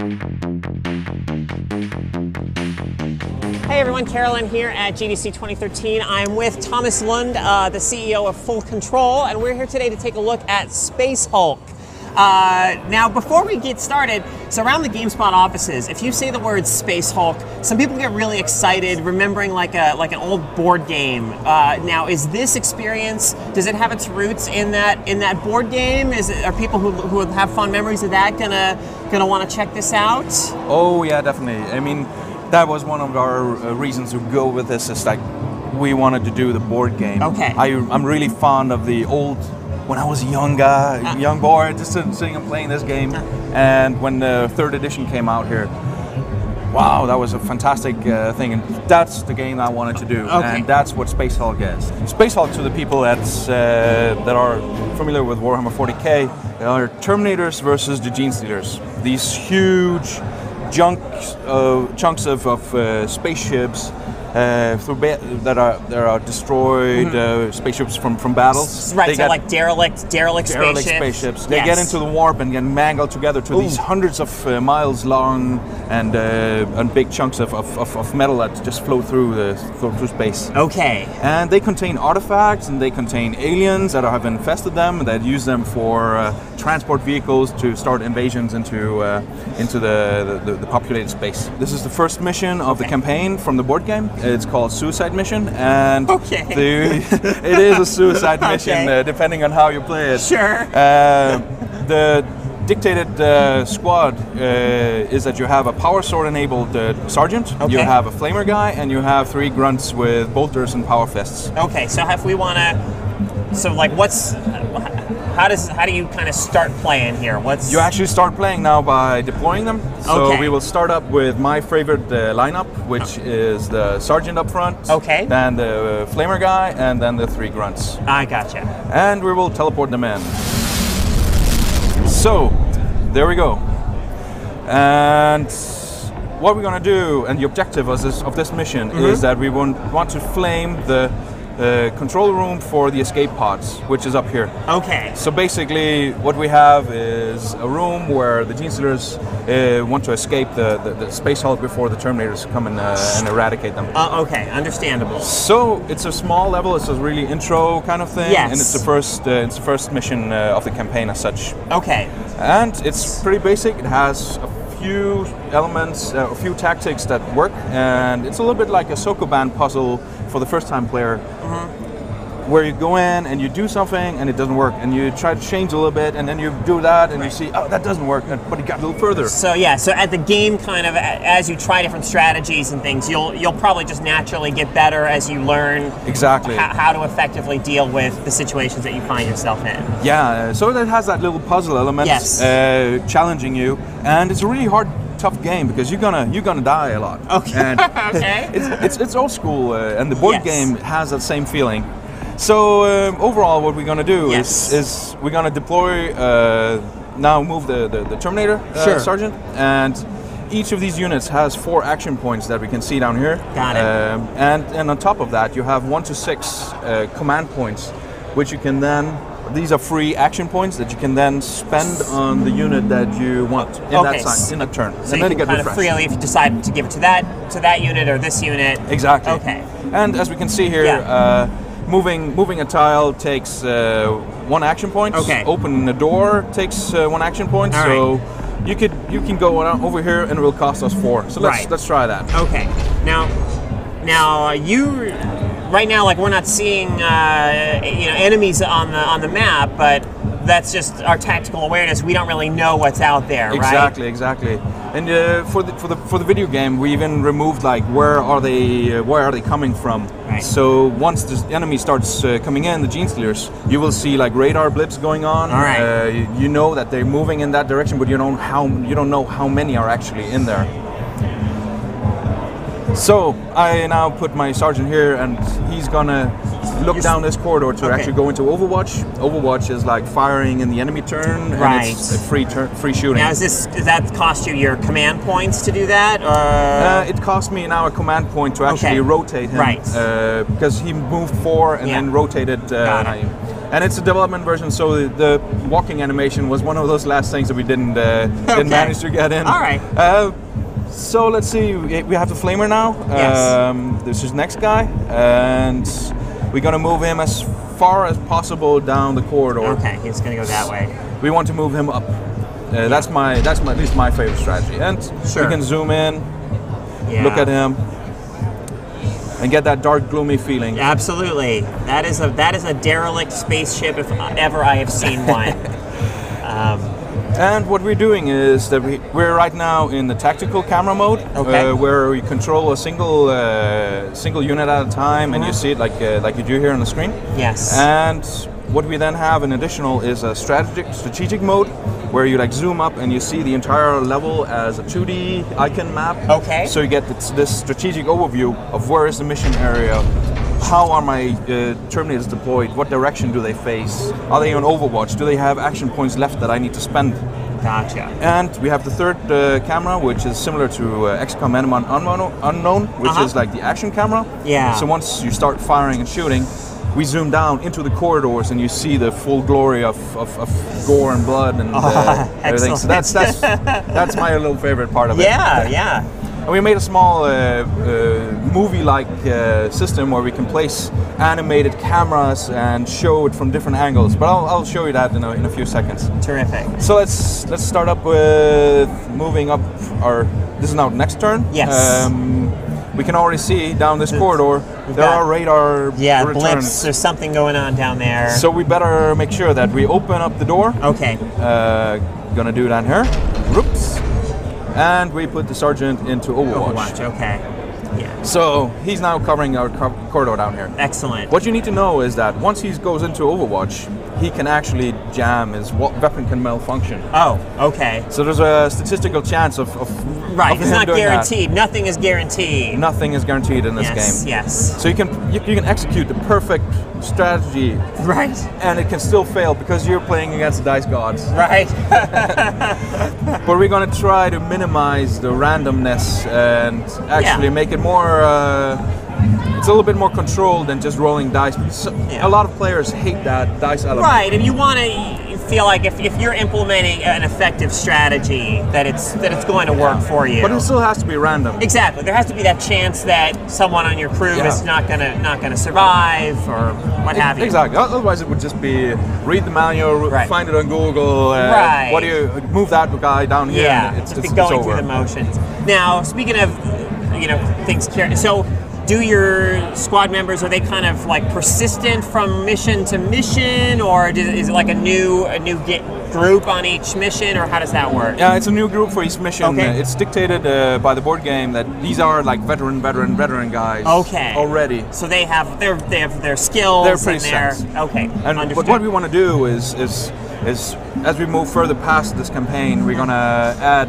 Hey everyone, Carolyn here at GDC 2013. I'm with Thomas Lund, the CEO of Full Control, and we're here today to take a look at Space Hulk. Now, before we get started, so around the GameSpot offices, if you say the word Space Hulk, some people get really excited, remembering like an old board game. Now, is this experience, does it have its roots in that board game? Are people who have fond memories of that gonna want to check this out? Oh yeah, definitely. I mean, that was one of our reasons to go with this. Is like we wanted to do the board game. Okay. I'm really fond of the old. When I was a young guy, young boy, just sitting and playing this game, and when the 3rd edition came out here, wow, that was a fantastic thing, and that's the game I wanted to do, and that's what Space Hulk is. Space Hulk, to the people that are familiar with Warhammer 40k, are Terminators versus the Gene Stealers. These huge chunks of spaceships. That are destroyed spaceships from battles. Right, so like derelict spaceships. They get into the warp and get mangled together to these hundreds of miles long and big chunks of metal that just flow through space. Okay. And they contain artifacts and they contain aliens that have infested them and that use them for transport vehicles to start invasions into the populated space. This is the first mission of the campaign from the board game. It's called Suicide Mission, and it is a suicide mission, depending on how you play it. Sure. The dictated squad is that you have a power sword enabled sergeant, you have a flamer guy, and you have 3 grunts with bolters and power fists. Okay, so if we want to, so like how do you kind of start playing here? You actually start playing now by deploying them. So we will start up with my favorite lineup, which is the sergeant up front, then the flamer guy, and then the 3 grunts. I gotcha. And we will teleport them in. So, there we go. And what we're going to do, and the objective of this mission is that we want to flame the control room for the escape pods, which is up here. Okay. So basically what we have is a room where the Gene Stealers want to escape the Space Hulk before the Terminators come and eradicate them. Okay, understandable. So it's a small level, it's a really intro kind of thing, and it's the first mission of the campaign as such. Okay. And it's pretty basic, it has a few elements, a few tactics that work, and it's a little bit like a Sokoban puzzle for the first time player, where you go in and you do something and it doesn't work, and you try to change a little bit and then you do that and you see, oh, that doesn't work, but you got a little further. So so at the game, kind of as you try different strategies and things, you'll probably just naturally get better as you learn how to effectively deal with the situations that you find yourself in. Yeah, so it has that little puzzle element, challenging you, and it's a really tough game because you're gonna die a lot. Okay. And it's old school, and the board game has that same feeling. So overall, what we're gonna do is we're gonna deploy now move the Terminator sergeant, and each of these units has 4 action points that we can see down here. Got it. And on top of that, you have 1 to 6 command points, which you can then. These are free action points that you can then spend on the unit that you want in that turn. So you can kind of freely, if you decide to give it to that unit or this unit. Exactly. Okay. And as we can see here, moving a tile takes 1 action point. Okay. Opening a door takes 1 action point. All right. You can go over here and it will cost us 4. So let's try that. Okay. Now you. Right now, like, we're not seeing enemies on the map, but that's just our tactical awareness. We don't really know what's out there, right? Exactly. And for the video game, we even removed like where are they coming from. Right. So once the enemy starts coming in, the Gene Stealers, you will see like radar blips going on. All right. You know that they're moving in that direction, but you don't know how many are actually in there. So I now put my sergeant here, and he's gonna look down this corridor to actually go into Overwatch. Overwatch is like firing in the enemy turn, and it's a free shooting. Now, does that cost you your command points to do that? Or? It cost me now a command point to actually rotate him, because he moved 4 and then rotated. And it's a development version, so the walking animation was one of those last things that we didn't manage to get in. All right. So let's see. We have the flamer now. Yes. This is next guy, and we're gonna move him as far as possible down the corridor. Okay, he's gonna go that way. We want to move him up. That's at least my favorite strategy. And Sure. we can zoom in, Yeah. look at him, and get that dark, gloomy feeling. Absolutely. That is a derelict spaceship if ever I have seen one. And what we're doing is that we're right now in the tactical camera mode, Okay. where we control a single unit at a time, and you see it like you do here on the screen. Yes. And what we then have in additional is a strategic mode, where you like zoom up and you see the entire level as a 2D icon map. Okay. So you get this strategic overview of where is the mission area, how are my Terminators deployed, what direction do they face, are they on Overwatch, do they have action points left that I need to spend. Gotcha. And we have the third camera, which is similar to XCOM Enemy Unknown, which is like the action camera. Yeah. So once you start firing and shooting, we zoom down into the corridors and you see the full glory of gore and blood and everything. So that's my little favorite part of it. Yeah. And we made a small movie-like system where we can place animated cameras and show it from different angles. But I'll show you that in a few seconds. Terrific. So let's start up with moving up our. This is now the next turn. Yes. We can already see down this corridor there are radar returns. Blips. There's something going on down there. So we better make sure that we open up the door. Okay. Gonna do that here. Oops. And we put the sergeant into Overwatch. Okay. Yeah. So he's now covering our corridor down here. Excellent. What you need to know is that once he goes into Overwatch, he can actually jam. His weapon can malfunction. Oh, okay. So there's a statistical chance of Right, of it's him not doing guaranteed. Nothing is guaranteed. Nothing is guaranteed in this game. Yes. So you can execute the perfect strategy, Right. and it can still fail because you're playing against the dice gods. Right. But we're gonna try to minimize the randomness and actually make it more. It's a little bit more controlled than just rolling dice. Because a lot of players hate that dice element. Right, and you want to feel like if you're implementing an effective strategy, that it's going to work for you. But it still has to be random. Exactly. There has to be that chance that someone on your crew is not gonna survive or what have you. Exactly. Otherwise, it would just be read the manual, find it on Google. What do you move that guy down here? Yeah, and it's going through the motions. Now, speaking of things, so. Do your squad members, are they kind of like persistent from mission to mission, or is it like a new group on each mission, or how does that work? Yeah, it's a new group for each mission. Okay. It's dictated by the board game that these are like veteran guys. Okay. Already. So they have their skills. They're pretty set. Okay. And understood. what we want to do is as we move further past this campaign, we're gonna add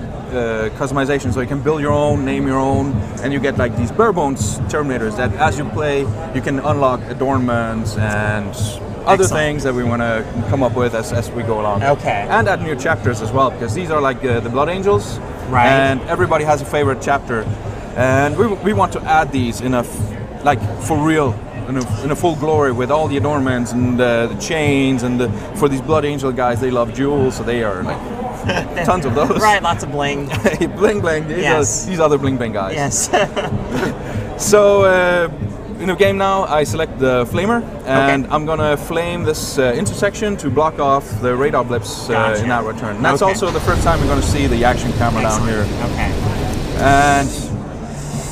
customization, so you can build your own, name your own, and you get like these bare bones Terminators that as you play you can unlock adornments and other things that we want to come up with as we go along. Okay. And add new chapters as well, because these are like the Blood Angels, right? And everybody has a favorite chapter, and we want to add these in like for real. In a full glory with all the adornments and the chains, and for these Blood Angel guys, they love jewels, so they are like tons of those. Right, lots of bling. Bling bling. These other bling bling guys. Yes. So in the game now, I select the flamer, and I'm gonna flame this intersection to block off the radar blips in that return. And that's also the first time we're gonna see the action camera down here. Okay. And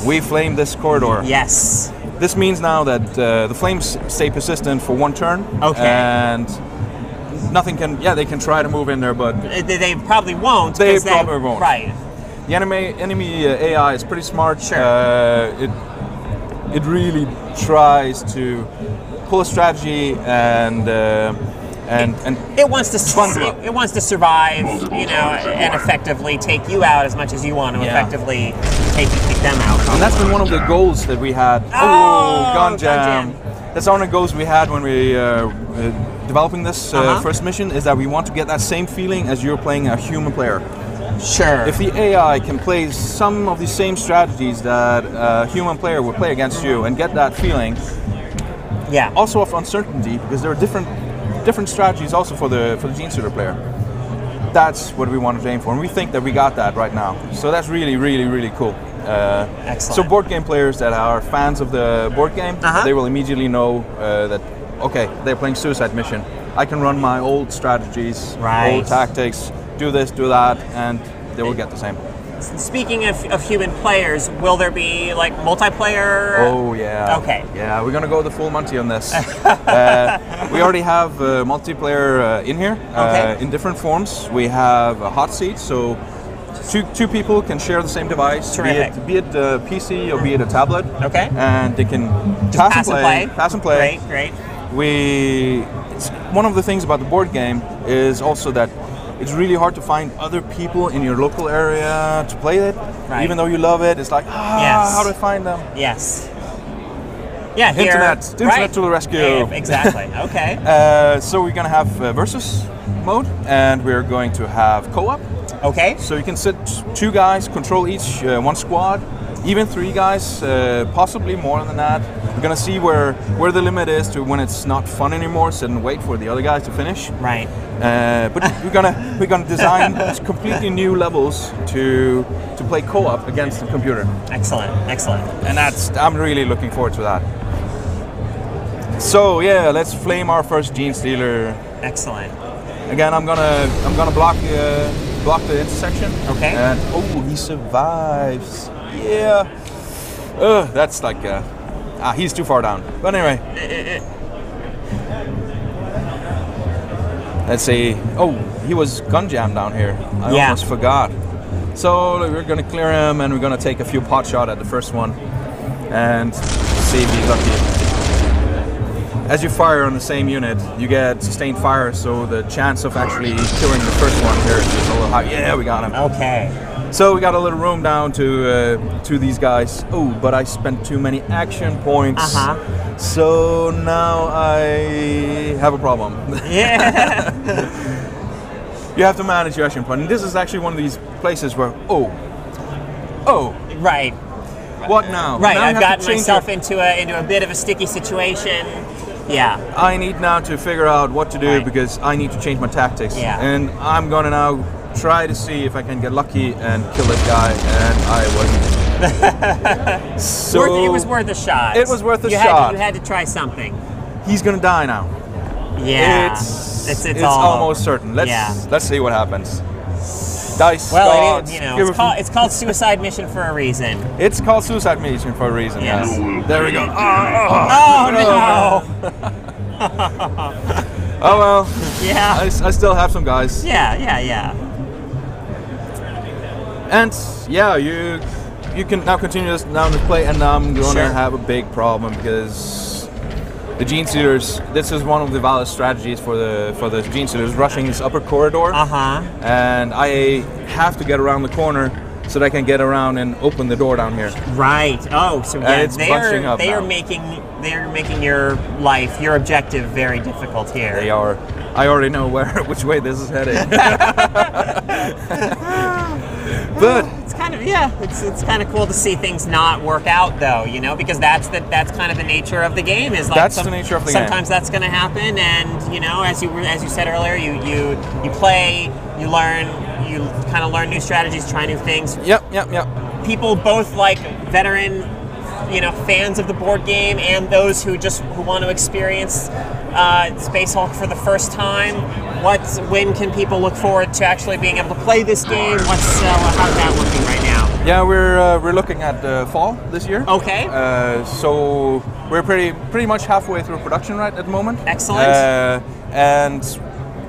we flame this corridor. Yes. This means now that the flames stay persistent for one turn. Okay. And nothing can. Yeah, they can try to move in there, but they probably won't. They probably won't. Right. The enemy AI is pretty smart. Sure. It really tries to pull a strategy and it wants to survive, and effectively take you out as much as you want to effectively take them out. And that's been one of the goals that we had. Gun jam. That's one of the goals we had when we developing this first mission, is that we want to get that same feeling as you're playing a human player. Sure. If the AI can play some of the same strategies that a human player would play against you and get that feeling, also of uncertainty, because there are different different strategies also for the Gene Stealer player. That's what we want to aim for, and we think that we got that right now. So that's really, really, really cool. Excellent. So board game players that are fans of the board game, they will immediately know that, okay, they're playing Suicide Mission. I can run my old strategies, old tactics, do this, do that, and they will get the same. Speaking of human players, will there be like multiplayer? Oh yeah. Okay. Yeah, we're gonna go the full Monty on this. We already have multiplayer in here in different forms. We have a hot seat, so two people can share the same device, be it a PC or be it a tablet. Okay. And they can pass and play. Great. One of the things about the board game is also that it's really hard to find other people in your local area to play it. Right. Even though you love it, it's like, how do I find them? Yes. Yeah, Internet to the rescue. Exactly, okay. So we're going to have versus mode, and we're going to have co-op. Okay. So you can sit 2 guys, control each one squad, even 3 guys, possibly more than that. We're gonna see where the limit is to when it's not fun anymore. Sit and wait for the other guys to finish. Right. But we're gonna design completely new levels to play co-op against the computer. Excellent. And I'm really looking forward to that. So yeah, let's flame our first Gene Stealer. Excellent. Again, I'm gonna block the intersection. Okay. And he survives. Yeah. That's like he's too far down. But anyway. Let's see. Oh, he was gun jammed down here. I almost forgot. So we're gonna clear him, and we're gonna take a few pot shot at the first one, and see if he's lucky. As you fire on the same unit, you get sustained fire, so the chance of actually killing the first one here is a little high. Yeah, we got him. Okay. So we got a little room down to these guys. Oh, but I spent too many action points. So now I have a problem. Yeah. You have to manage your action point. And this is actually one of these places where, Right. What now? Right, now I've gotten myself into a bit of a sticky situation. Yeah. I need now to figure out what to do because I need to change my tactics. Yeah. And I'm gonna now try to see if I can get lucky and kill this guy, and I wasn't. So it was worth a shot. It was worth a shot. You had to try something. He's gonna die now. Yeah. It's almost certain. Let's see what happens. Dice. Well, it's called Suicide Mission for a reason. It's called Suicide Mission for a reason. Yes. There we go. Oh no. Oh well. Yeah. I still have some guys. Yeah. And yeah, you can now continue this down the play, and I'm gonna have a big problem because the Gene Stealers. This is one of the valid strategies for the Gene Stealers, rushing this upper corridor. And I have to get around the corner so that I can get around and open the door down here. Right. Oh, so it's bunching up they now. are making your life, your objective, very difficult here. They are. I already know which way this is headed. But it's kind of it's kind of cool to see things not work out though, because that's kind of the nature of the game. Is like that's the nature of the game. Sometimes that's going to happen, and as you said earlier, you play, you learn, you kind of learn new strategies, try new things. Yep. People both like veteran, fans of the board game, and those who want to experience Space Hulk for the first time. When can people look forward to actually being able to play this game? How's that looking right now? Yeah, we're looking at fall this year. Okay. So we're pretty much halfway through production right at the moment. Excellent. And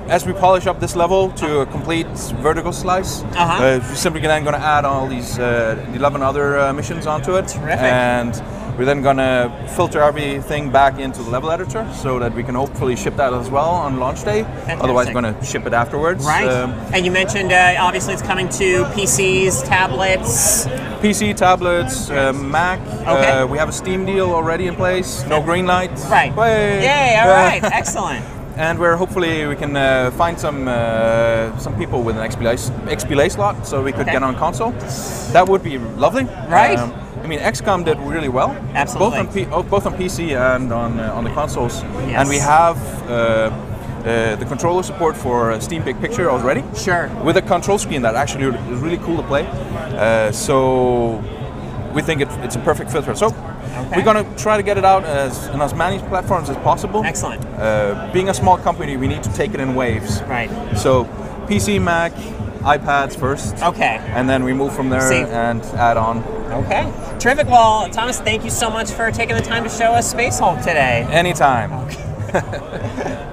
as we polish up this level to a complete vertical slice, we're simply then going to add all these 11 other missions onto it. Terrific. And we're then going to filter everything back into the level editor so that we can hopefully ship that as well on launch day. Fantastic. Otherwise, we're going to ship it afterwards. Right. And you mentioned, obviously, it's coming to PCs, tablets. PC, tablets, Mac. Okay. We have a Steam deal already in place. No green light. Right. Yay, all right. Excellent. And hopefully we can find some people with an XBLA slot so we could get on console. That would be lovely. Right. XCOM did really well. Absolutely. Both on PC and on the consoles. Yes. And we have the controller support for Steam Big Picture already. Sure. With a control screen that actually is really cool to play. So we think it's a perfect fit for it. So we're going to try to get it out on as many platforms as possible. Excellent. Being a small company, we need to take it in waves. Right. So PC, Mac, iPads first. Okay. And then we move from there and add on. Okay. Terrific. Well, Thomas, thank you so much for taking the time to show us Space Hulk today. Anytime. Okay.